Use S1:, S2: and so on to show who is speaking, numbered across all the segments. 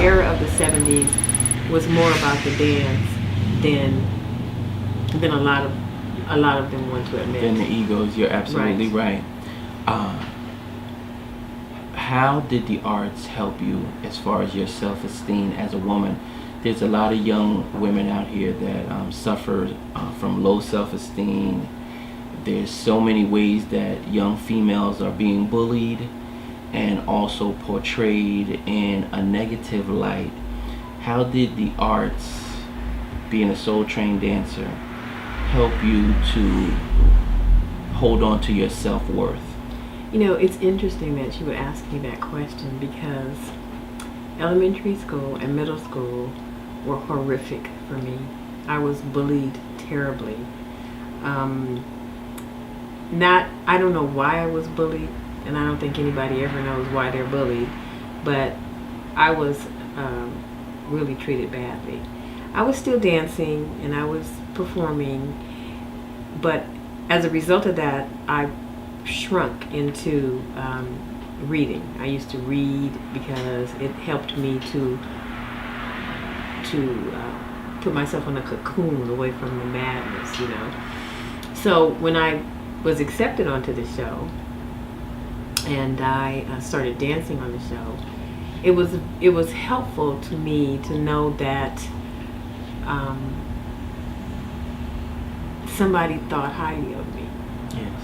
S1: era of the 70s was more about the dance than a lot of them want to admit.
S2: Than the egos. You're absolutely right. How did the arts help you as far as your self-esteem as a woman? There's a lot of young women out here that suffer from low self-esteem. There's so many ways that young females are being bullied and also portrayed in a negative light. How did the arts, being a soul trained dancer, help you to hold on to your self-worth?
S1: You know, it's interesting that you would ask me that question, because elementary school and middle school were horrific for me. I was bullied terribly. I don't know why I was bullied, and I don't think anybody ever knows why they're bullied, but I was really treated badly. I was still dancing and I was performing, but as a result of that, I shrunk into reading. I used to read because it helped me to put myself in a cocoon away from the madness, you know. So when I was accepted onto the show and I started dancing on the show, it was helpful to me to know that somebody thought highly of me.
S2: Yes.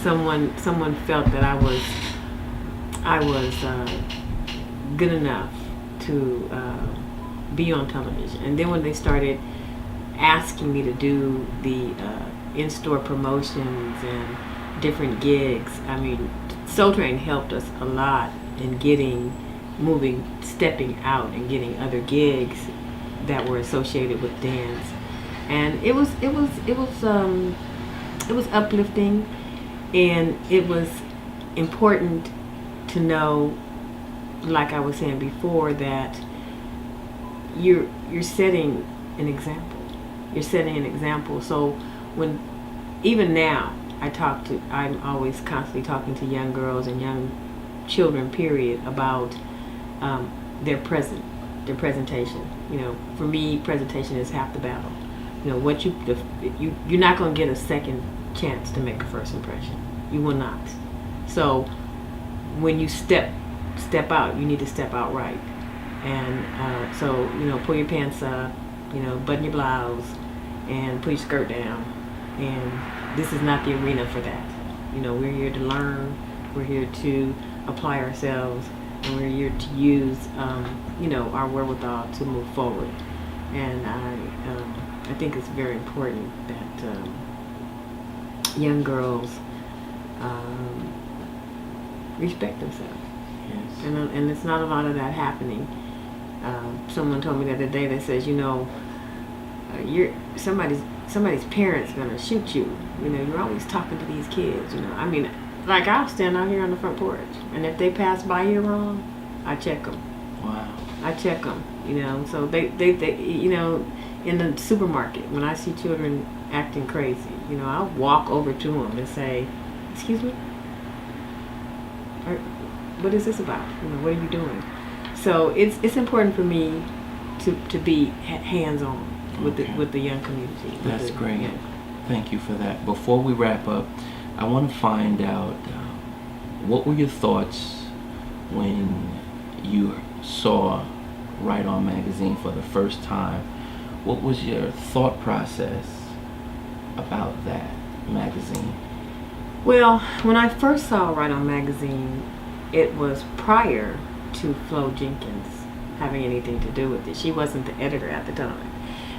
S1: Someone felt that I was good enough to be on television. And then when they started asking me to do the in-store promotions and different gigs, I mean, Soul Train helped us a lot in stepping out and getting other gigs that were associated with dance. And it was uplifting, and it was important to know, like I was saying before, that you're setting an example. You're setting an example. So even now, I'm always constantly talking to young girls and young children, period, about their presentation. You know, for me, presentation is half the battle. You know, you're not going to get a second chance to make a first impression. You will not. So when you step out, you need to step out right. And so, you know, pull your pants up, you know, button your blouse, and put your skirt down. And this is not the arena for that. You know, we're here to learn. We're here to apply ourselves, and we're here to use, you know, our wherewithal to move forward. And I think it's very important that young girls respect themselves.
S2: Yes.
S1: And it's not a lot of that happening. Someone told me the other day that says, you know, somebody's parents gonna shoot you. You know, you're always talking to these kids. You know, I mean, like, I'll stand out here on the front porch, and if they pass by you wrong, I check them.
S2: Wow.
S1: I check them. You know, so they you know, in the supermarket, when I see children acting crazy, you know, I'll walk over to them and say, "Excuse me, what is this about? You know, what are you doing?" So it's important for me to be hands-on with the young community.
S2: That's great.
S1: Yeah.
S2: Thank you for that. Before we wrap up, I want to find out what were your thoughts when you saw Right On Magazine for the first time? What was your thought process about that magazine?
S1: Well, when I first saw Right On Magazine, it was prior to Flo Jenkins having anything to do with it. She wasn't the editor at the time.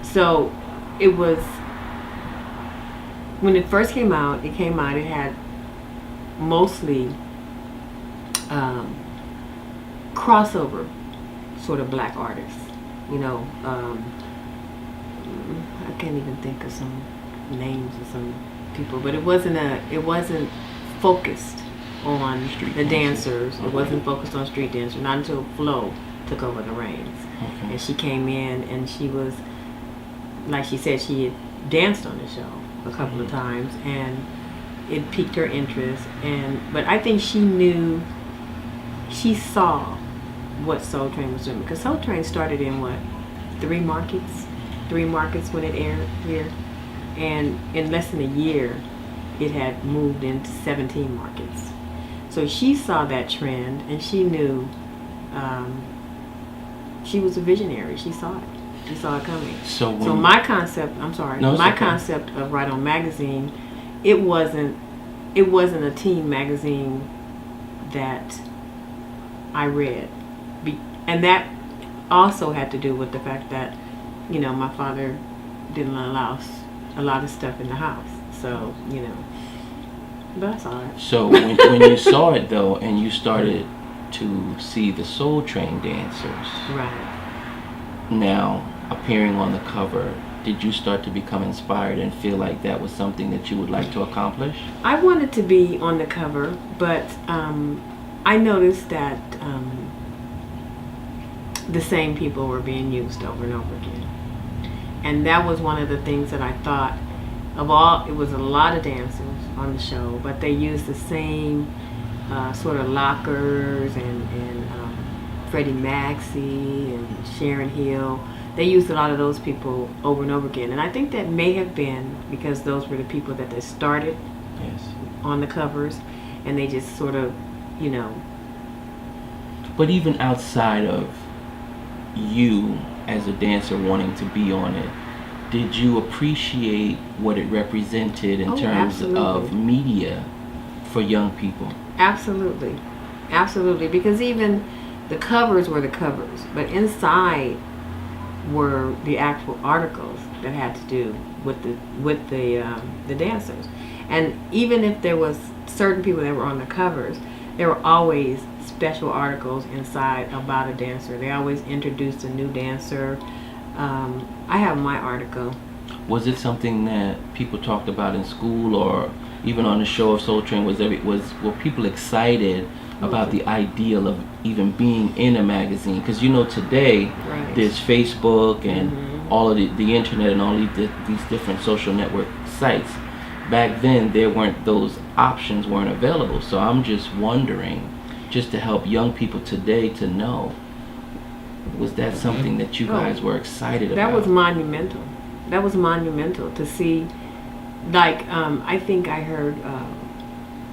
S1: So it was, when it first came out, it had mostly crossover sort of black artists. You know, I can't even think of some names of some people, but it wasn't focused on
S2: Street
S1: the
S2: dancers.
S1: dancers. It wasn't focused on street dancers, not until Flo took over the reins.
S2: Okay.
S1: And she came in, and she was, like she said, she had danced on the show a couple of times, and it piqued her interest. But I think she saw what Soul Train was doing, because Soul Train started in what, three markets when it aired here, and in less than a year it had moved into 17 markets. So she saw that trend, and she knew, she was a visionary. She saw it. She saw it coming.
S2: So
S1: my concept, I'm sorry,
S2: No, it's
S1: my
S2: okay.
S1: concept of Right On Magazine, it wasn't a teen magazine that I read. And that also had to do with the fact that, my father didn't allow a lot of stuff in the house. So, but I saw it.
S2: So when you saw it though, and you started to see the Soul Train dancers,
S1: Right.
S2: now appearing on the cover, did you start to become inspired and feel like that was something that you would like to accomplish?
S1: I wanted to be on the cover, but I noticed that the same people were being used over and over again. And that was one of the things that I thought of all. It was a lot of dancers on the show, but they used the same sort of lockers and Freddie Maxey and Sharon Hill. They used a lot of those people over and over again. And I think that may have been because those were the people that they started on the covers, and they just sort of,
S2: But even outside of you as a dancer wanting to be on it, did you appreciate what it represented in terms of media for young people?
S1: Absolutely. Absolutely. Because even the covers were the covers, but inside were the actual articles that had to do with the dancers. And even if there was certain people that were on the covers, there were always special articles inside about a dancer. They always introduced a new dancer. I have my article.
S2: Was it something that people talked about in school or even on the show of Soul Train? Were people excited about the ideal of even being in a magazine? Because today there's Facebook and all of the internet and all these different social network sites. Back then those options weren't available. So I'm just wondering, just to help young people today to know, was that something that you guys were excited about?
S1: That was monumental. That was monumental to see. Like, I think I heard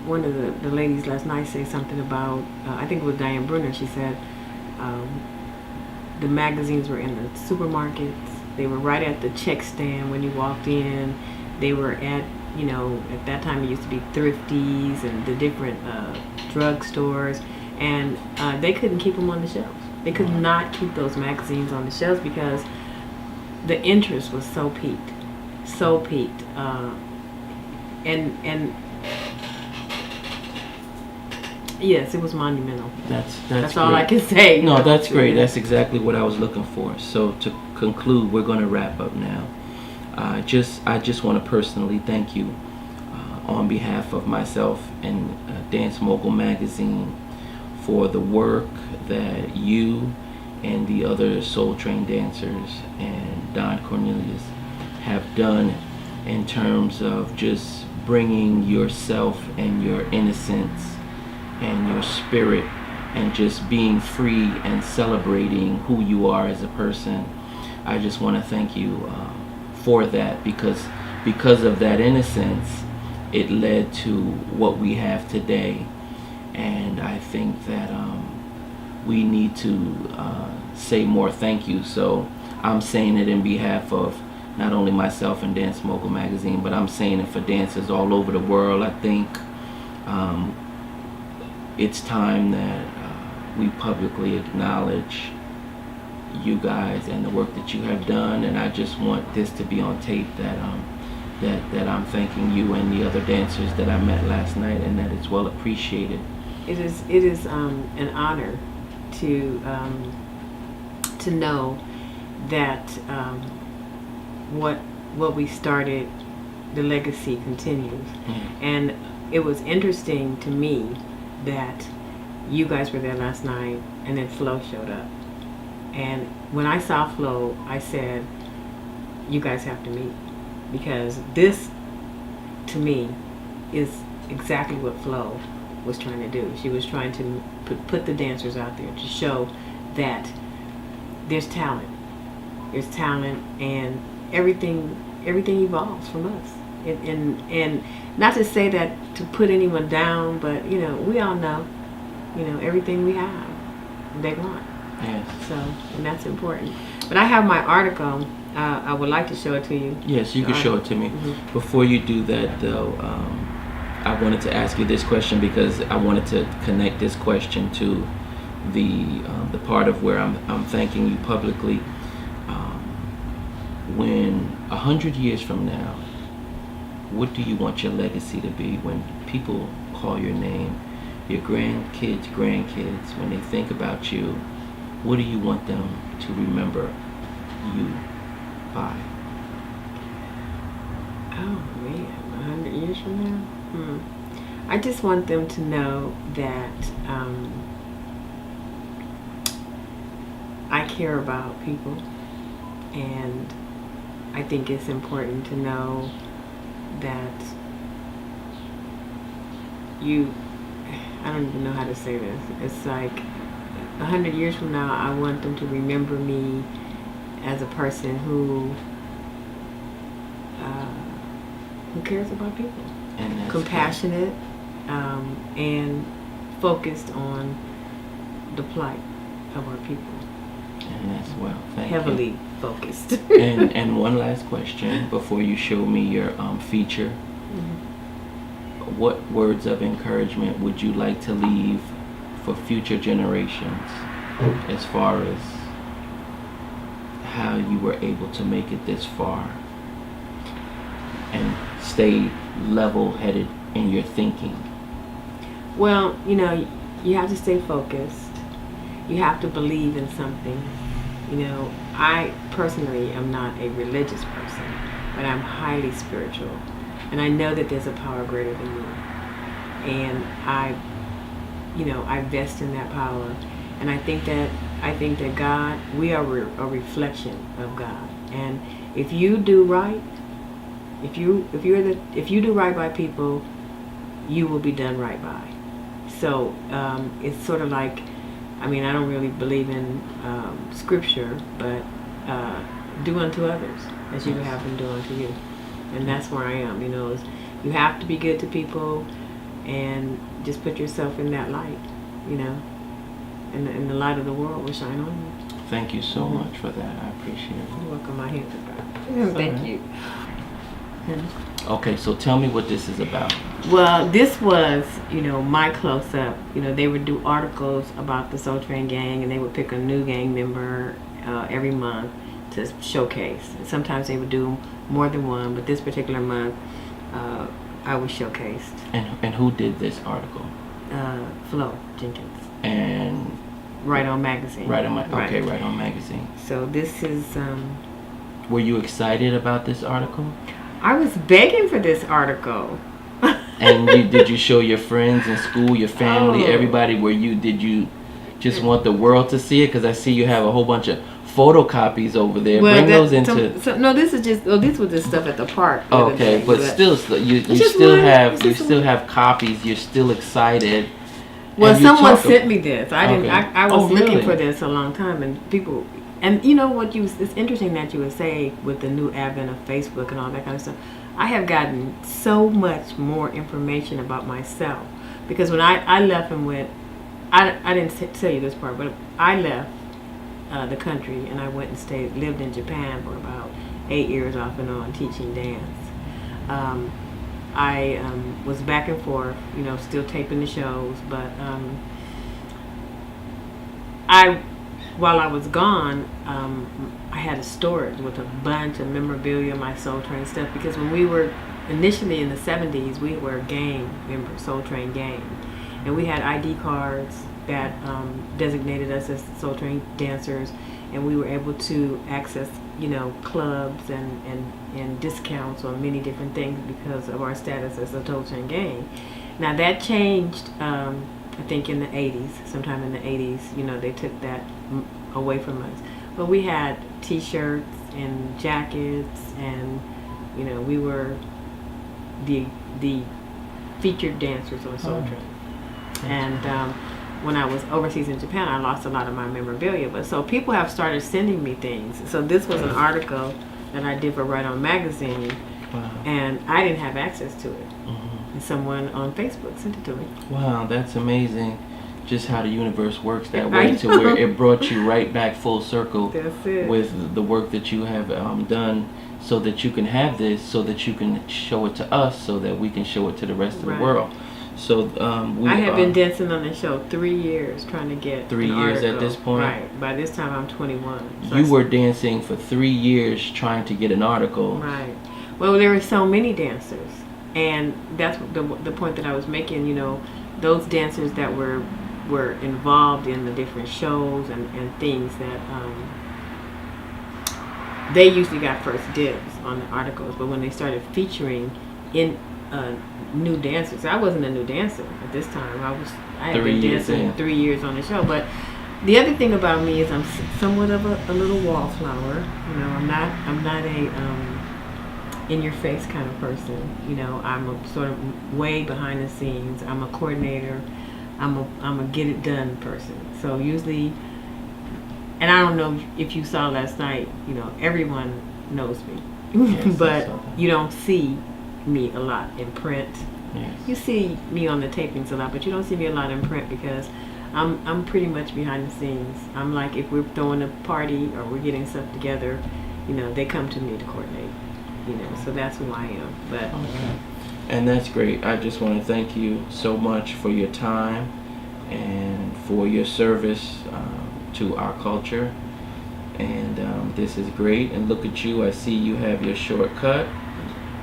S1: one of the ladies last night say something about, I think it was Diane Brunner. She said the magazines were in the supermarkets. They were right at the check stand when you walked in. They were at, at that time it used to be Thrifties and the different drug stores. And they couldn't keep them on the shelves. They could not keep those magazines on the shelves because the interest was so peaked. And yes, it was monumental. That's all I can say.
S2: No, that's great. That's exactly what I was looking for. So to conclude, we're going to wrap up now. I just want to personally thank you on behalf of myself and Dance Mogul Magazine for the work that you and the other Soul Train dancers and Don Cornelius have done in terms of just bringing yourself and your innocence and your spirit and just being free and celebrating who you are as a person. I just want to thank you for that, because of that innocence it led to what we have today. And I think that we need to say more thank you. So I'm saying it in behalf of not only myself and Dance Mogul Magazine, but I'm saying it for dancers all over the world. I think it's time that we publicly acknowledge you guys and the work that you have done. And I just want this to be on tape that I'm thanking you and the other dancers that I met last night, and that it's well appreciated.
S1: It is an honor to know that what we started, the legacy continues. And it was interesting to me that you guys were there last night, and then Flo showed up. And when I saw Flo, I said, you guys have to meet, because this, to me, is exactly what Flo was trying to do. She was trying to put the dancers out there to show that there's talent. There's talent, and everything evolves from us. And not to say that to put anyone down, but we all know, everything we have, they want.
S2: Yes.
S1: So, and that's important. But I have my article. I would like to show it to you.
S2: Yes, you can show it to me.
S1: Mm-hmm.
S2: Before you do that, though, I wanted to ask you this question because I wanted to connect this question to the part of where I'm thanking you publicly. When 100 years from now, what do you want your legacy to be when people call your name, your grandkids, when they think about you? What do you want them to remember you by?
S1: Oh man, 100 years from now? I just want them to know that I care about people, and I think it's important to know that I don't even know how to say this. It's like 100 years from now, I want them to remember me as a person who cares about people,
S2: And that's
S1: compassionate, and focused on the plight of our people.
S2: And that's thank
S1: Heavily
S2: you.
S1: Focused.
S2: and one last question before you show me your feature.
S1: Mm-hmm.
S2: What words of encouragement would you like to leave for future generations as far as how you were able to make it this far and stay level-headed in your thinking?
S1: Well, you have to stay focused. You have to believe in something. I personally am not a religious person, but I'm highly spiritual. And I know that there's a power greater than me. And I vest in that power. And I think that God, we are a reflection of God. And if you do right, if you do right by people, you will be done right by. So it's sort of like, I don't really believe in scripture, but do unto others as you would have them do unto you. And that's where I am. Is you have to be good to people, and just put yourself in that light. And the light of the world will shine on you.
S2: Thank you so much for that. I appreciate it.
S1: You're welcome. My hands are dry. Thank you.
S2: Okay, so tell me what this is about.
S1: Well, this was, my close-up. They would do articles about the Soul Train gang, and they would pick a new gang member every month to showcase. And sometimes they would do more than one, but this particular month, I was showcased.
S2: And who did this article?
S1: Flo Jenkins.
S2: And
S1: Right On Magazine.
S2: Right On Magazine.
S1: So this is.
S2: Were you excited about this article?
S1: I was begging for this article.
S2: And did you show your friends in school, your family, everybody? Did you just want the world to see it? Because I see you have a whole bunch of photocopies over there. Bring those into.
S1: No, this is just. This was just stuff at the park.
S2: Okay, but still, you still have copies. You're still excited.
S1: Well, someone sent me this. I didn't.
S2: Okay.
S1: I was looking
S2: really?
S1: for this a long time, and people. And you know what? It's interesting that you would say with the new advent of Facebook and all that kind of stuff. I have gotten so much more information about myself, because when I left and went, I didn't tell you this part, but I left the country and I went and lived in Japan for about 8 years off and on teaching dance. I was back and forth, still taping the shows, but while I was gone, I had a storage with a bunch of memorabilia, my Soul Train stuff, because when we were initially in the 70s, we were a gang member, Soul Train gang, and we had ID cards that designated us as Soul Train dancers, and we were able to access, clubs and discounts on many different things because of our status as a Soul Train gang. Now that changed, I think in the 80s, sometime in the 80s, they took that away from us. But we had T-shirts and jackets, and we were the featured dancers on Soul Train. And when I was overseas in Japan, I lost a lot of my memorabilia. But so people have started sending me things. So this was an article that I did for Right On Magazine,
S2: Wow.
S1: and I didn't have access to it.
S2: Mhm.
S1: And someone on Facebook sent it to me.
S2: Wow, that's amazing. Just how the universe works that
S1: I
S2: way, to
S1: know.
S2: where it brought you right back full circle
S1: That's it.
S2: with the work that you have done, so that you can have this, so that you can show it to us, so that we can show it to the rest of the
S1: Right.
S2: world. So we
S1: I have been dancing on the show 3 years, trying to get
S2: 3
S1: an
S2: years at
S1: article.
S2: this point?
S1: Right. By this time, I'm 21. So
S2: You were dancing for 3 years trying to get an article.
S1: Right. Well, there were so many dancers, and that's the point that I was making. You know, those dancers that were involved in the different shows and things that they usually got first dibs on the articles. But when they started featuring in new dancers, I wasn't a new dancer at this time. I had
S2: 3
S1: been
S2: years
S1: dancing
S2: in.
S1: 3 years on the show. But the other thing about me is I'm somewhat of a little wallflower. You know, I'm not a in your face kind of person. You know, I'm a sort of way behind the scenes. I'm a coordinator. I'm a get it done person. So usually, and I don't know if you saw last night, you know, everyone knows me.
S2: Yes, I
S1: But
S2: saw that.
S1: you don't see me a lot in print.
S2: Yes.
S1: You see me on the tapings a lot, but you don't see me a lot in print because I'm pretty much behind the scenes. I'm like, if we're throwing a party or we're getting stuff together, you know, they come to me to coordinate. You know, so that's who I am. But
S2: Okay. And that's great. I just want to thank you so much for your time and for your service to our culture. And this is great. And look at you. I see you have your shortcut,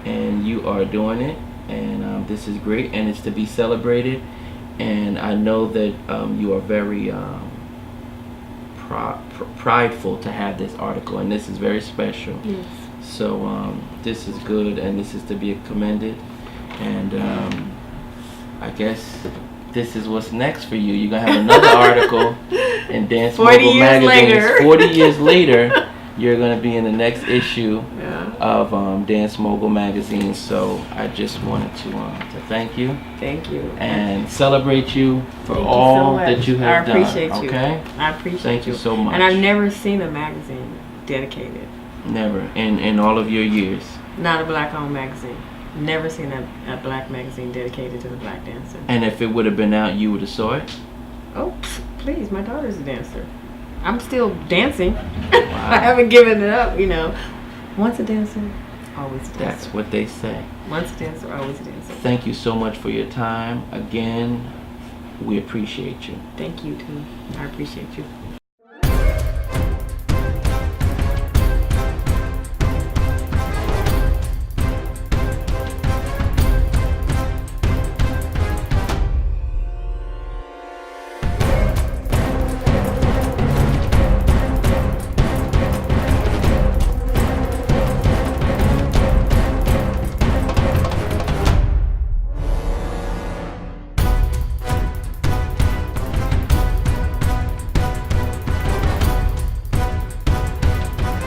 S2: and you are doing it. And this is great. And it's to be celebrated. And I know that you are very prideful to have this article. And this is very special.
S1: yes.
S2: So this is good, and this is to be commended. And I guess this is what's next for you. You're gonna have another article in Dance
S1: 40
S2: Mogul
S1: years
S2: Magazine.
S1: later.
S2: 40 years later, you're gonna be in the next issue
S1: Yeah.
S2: of Dance Mogul Magazine. So I just wanted to thank you
S1: Thank you.
S2: and celebrate you for
S1: Thank you
S2: all
S1: so much.
S2: that you have done.
S1: I appreciate you.
S2: Okay.
S1: I appreciate
S2: Thank you so much.
S1: And I've never seen a magazine dedicated.
S2: Never in all of your years.
S1: Not a black-owned magazine. Never seen a black magazine dedicated to the black dancer.
S2: And if it would have been out, you would have saw it.
S1: Oh, please, my daughter's a dancer. I'm still dancing. I haven't given it up, you know. Once a dancer, always a dancer.
S2: That's what they say.
S1: Once a dancer, always a dancer.
S2: Thank you so much for your time. Again, we appreciate you.
S1: Thank you, too. I appreciate you.